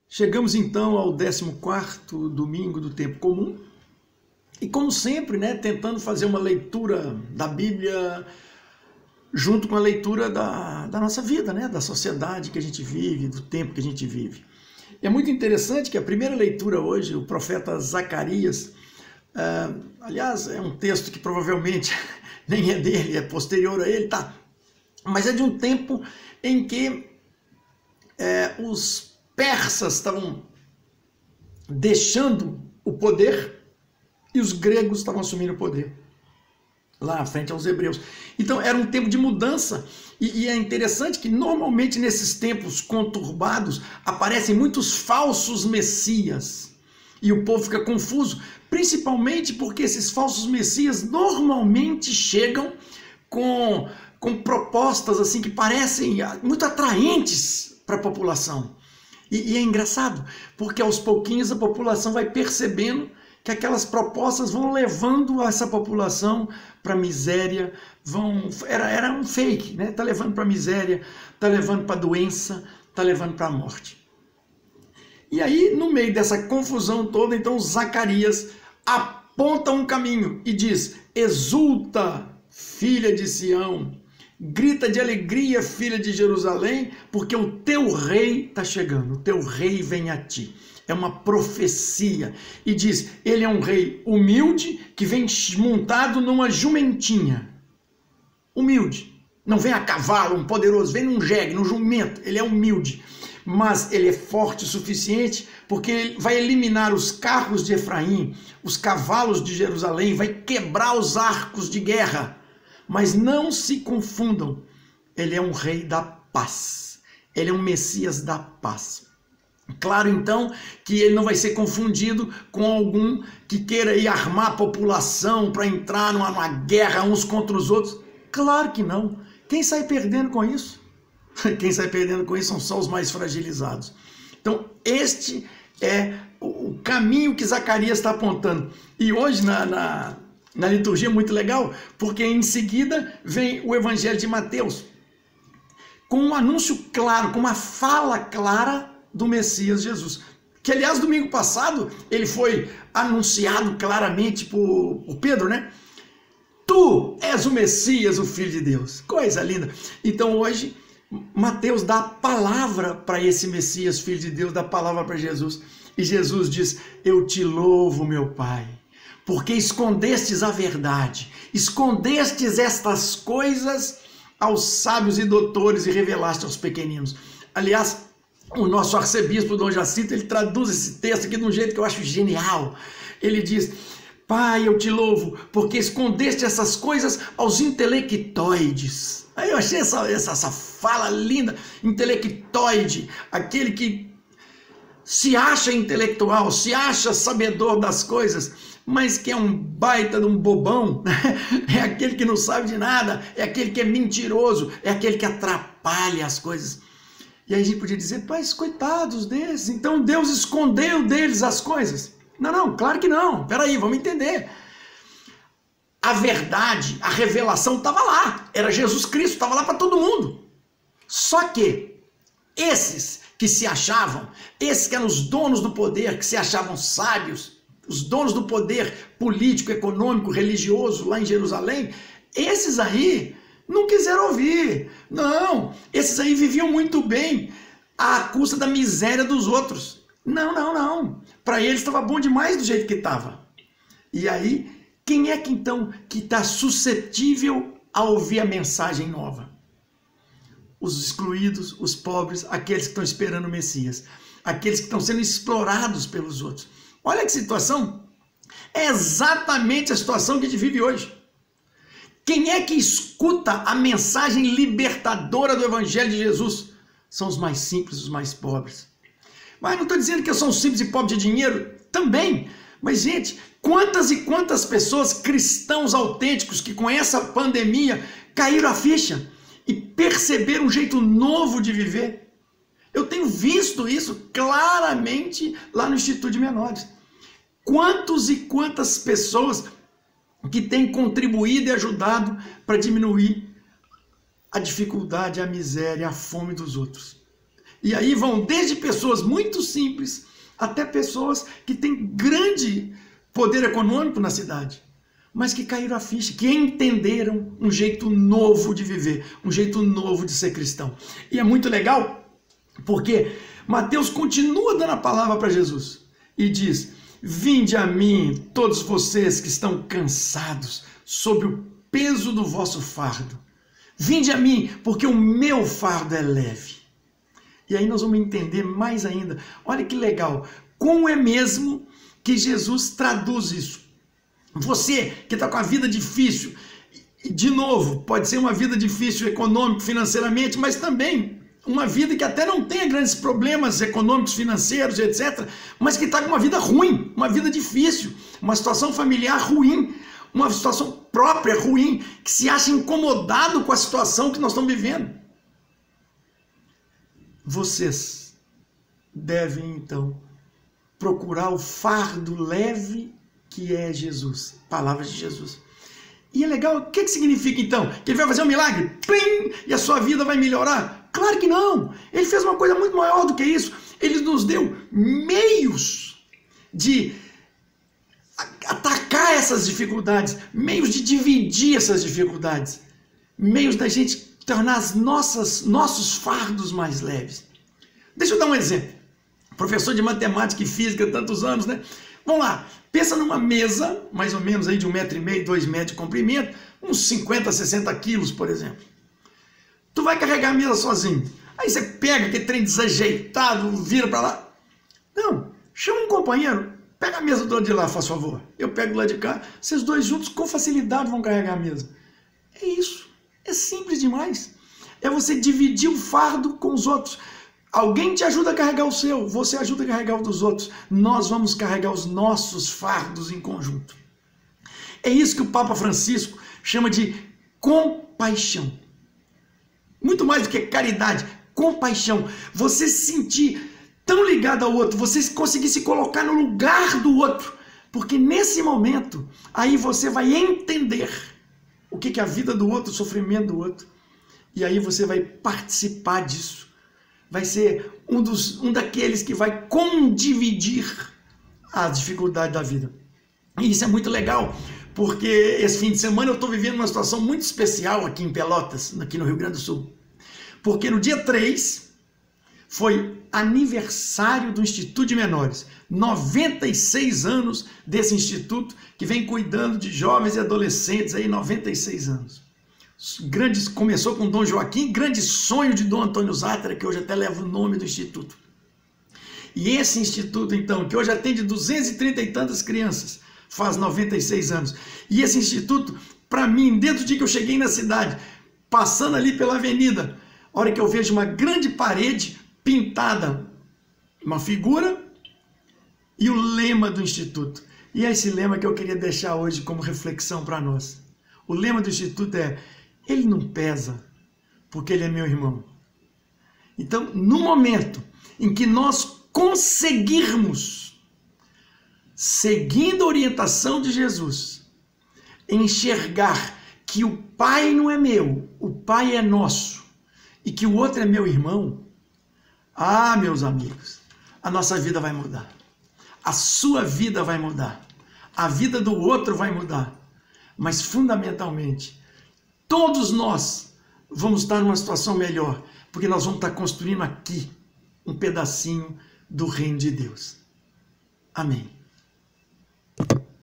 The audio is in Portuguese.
Chegamos então ao 14º domingo do tempo comum e, como sempre, tentando fazer uma leitura da Bíblia junto com a leitura da nossa vida, da sociedade que a gente vive, do tempo que a gente vive. É muito interessante que a primeira leitura hoje, o profeta Zacarias, aliás, é um texto que provavelmente nem é dele, é posterior a ele, tá? Mas é de um tempo em que os persas estavam deixando o poder e os gregos estavam assumindo o poder, lá frente aos hebreus. Então era um tempo de mudança e é interessante que normalmente nesses tempos conturbados aparecem muitos falsos messias e o povo fica confuso, principalmente porque esses falsos messias normalmente chegam com propostas assim que parecem muito atraentes para a população. E é engraçado, porque aos pouquinhos a população vai percebendo que aquelas propostas vão levando essa população para a miséria, era um fake, tá levando para a miséria, tá levando para a doença, tá levando para a morte. E aí, no meio dessa confusão toda, então Zacarias aponta um caminho e diz: exulta, filha de Sião, grita de alegria, filha de Jerusalém, porque o teu rei está chegando, o teu rei vem a ti. É uma profecia. E diz, ele é um rei humilde, que vem montado numa jumentinha. Humilde. Não vem a cavalo, um poderoso, vem num jegue, num jumento. Ele é humilde. Mas ele é forte o suficiente, porque ele vai eliminar os carros de Efraim, os cavalos de Jerusalém, vai quebrar os arcos de guerra. Mas não se confundam, ele é um rei da paz, ele é um Messias da paz. Claro, então, que ele não vai ser confundido com algum que queira ir armar a população para entrar numa guerra uns contra os outros. Claro que não. Quem sai perdendo com isso? Quem sai perdendo com isso são só os mais fragilizados. Então, este é o caminho que Zacarias está apontando. E hoje, na liturgia, é muito legal, porque em seguida vem o Evangelho de Mateus, com um anúncio claro, com uma fala clara do Messias Jesus. Que, aliás, domingo passado, ele foi anunciado claramente por Pedro, Tu és o Messias, o Filho de Deus. Coisa linda. Então, hoje, Mateus dá a palavra para esse Messias, Filho de Deus, dá a palavra para Jesus. E Jesus diz, eu te louvo, meu Pai, porque escondestes a verdade, escondestes estas coisas aos sábios e doutores e revelaste aos pequeninos. Aliás, o nosso arcebispo Dom Jacinto, ele traduz esse texto aqui de um jeito que eu acho genial. Ele diz, Pai, eu te louvo, porque escondeste essas coisas aos intelectoides. Aí eu achei essa fala linda, intelectoide, aquele que se acha intelectual, se acha sabedor das coisas, mas que é um baita de um bobão, é aquele que não sabe de nada, é aquele que é mentiroso, é aquele que atrapalha as coisas. E aí a gente podia dizer, mas coitados desses, então Deus escondeu deles as coisas. Não, claro que não, peraí, vamos entender. A verdade, a revelação estava lá, era Jesus Cristo, estava lá para todo mundo. Só que esses que se achavam, esses que eram os donos do poder, que se achavam sábios, os donos do poder político, econômico, religioso lá em Jerusalém, esses aí não quiseram ouvir. Não, esses aí viviam muito bem à custa da miséria dos outros. Não. Para eles estava bom demais do jeito que estava. E aí, quem é que então que está suscetível a ouvir a mensagem nova? Os excluídos, os pobres, aqueles que estão esperando o Messias, aqueles que estão sendo explorados pelos outros. Olha que situação, é exatamente a situação que a gente vive hoje. Quem é que escuta a mensagem libertadora do Evangelho de Jesus? São os mais simples, os mais pobres. Mas não estou dizendo que são simples e pobres de dinheiro, também. Mas, gente, quantas e quantas pessoas, cristãos autênticos, que com essa pandemia caíram a ficha e perceberam um jeito novo de viver. Eu tenho visto isso claramente lá no Instituto de Menores. Quantos e quantas pessoas que têm contribuído e ajudado para diminuir a dificuldade, a miséria, a fome dos outros. E aí vão desde pessoas muito simples até pessoas que têm grande poder econômico na cidade, mas que caíram a ficha, que entenderam um jeito novo de viver, um jeito novo de ser cristão. E é muito legal, porque Mateus continua dando a palavra para Jesus e diz: vinde a mim, todos vocês que estão cansados, sob o peso do vosso fardo. Vinde a mim, porque o meu fardo é leve. E aí nós vamos entender mais ainda. Olha que legal, como é mesmo que Jesus traduz isso. Você que está com a vida difícil, de novo, pode ser uma vida difícil econômico, financeiramente, mas também uma vida que até não tenha grandes problemas econômicos, financeiros, etc., mas que está com uma vida ruim, uma vida difícil, uma situação familiar ruim, uma situação própria ruim, que se acha incomodado com a situação que nós estamos vivendo. Vocês devem, então, procurar o fardo leve que é Jesus, palavras de Jesus. E é legal, o que significa então? Que ele vai fazer um milagre? Plim! E a sua vida vai melhorar? Claro que não! Ele fez uma coisa muito maior do que isso. Ele nos deu meios de atacar essas dificuldades, meios de dividir essas dificuldades, meios da gente tornar nossos fardos mais leves. Deixa eu dar um exemplo. Professor de matemática e física, tantos anos, né? Vamos lá, pensa numa mesa, mais ou menos aí de 1,5 m, 2 metros de comprimento, uns 50, 60 quilos, por exemplo. Tu vai carregar a mesa sozinho. Aí você pega aquele trem desajeitado, vira para lá. Não, chama um companheiro, pega a mesa do lado de lá, faz favor. Eu pego do lado de cá, vocês dois juntos com facilidade vão carregar a mesa. É isso, é simples demais. É você dividir o fardo com os outros. Alguém te ajuda a carregar o seu, você ajuda a carregar o dos outros. Nós vamos carregar os nossos fardos em conjunto. É isso que o Papa Francisco chama de compaixão. Muito mais do que caridade, compaixão. Você se sentir tão ligado ao outro, você conseguir se colocar no lugar do outro. Porque nesse momento, aí você vai entender o que é a vida do outro, o sofrimento do outro. E aí você vai participar disso. Vai ser um daqueles que vai condividir a dificuldade da vida. E isso é muito legal, porque esse fim de semana eu estou vivendo uma situação muito especial aqui em Pelotas, aqui no Rio Grande do Sul. Porque no dia 3 foi aniversário do Instituto de Menores. 96 anos desse instituto que vem cuidando de jovens e adolescentes aí, 96 anos. Começou com Dom Joaquim, grande sonho de Dom Antônio Zátera, que hoje até leva o nome do instituto. E esse instituto, então, que hoje atende 230 e tantas crianças, faz 96 anos. E esse instituto, para mim, desde o dia que eu cheguei na cidade, passando ali pela avenida, a hora que eu vejo uma grande parede pintada, uma figura e o lema do instituto. E é esse lema que eu queria deixar hoje como reflexão para nós. O lema do instituto é: ele não pesa, porque ele é meu irmão. Então, no momento em que nós conseguirmos, seguindo a orientação de Jesus, enxergar que o Pai não é meu, o Pai é nosso, e que o outro é meu irmão, meus amigos, a nossa vida vai mudar. A sua vida vai mudar. A vida do outro vai mudar. Mas, fundamentalmente, todos nós vamos estar numa situação melhor, porque nós vamos estar construindo aqui um pedacinho do reino de Deus. Amém.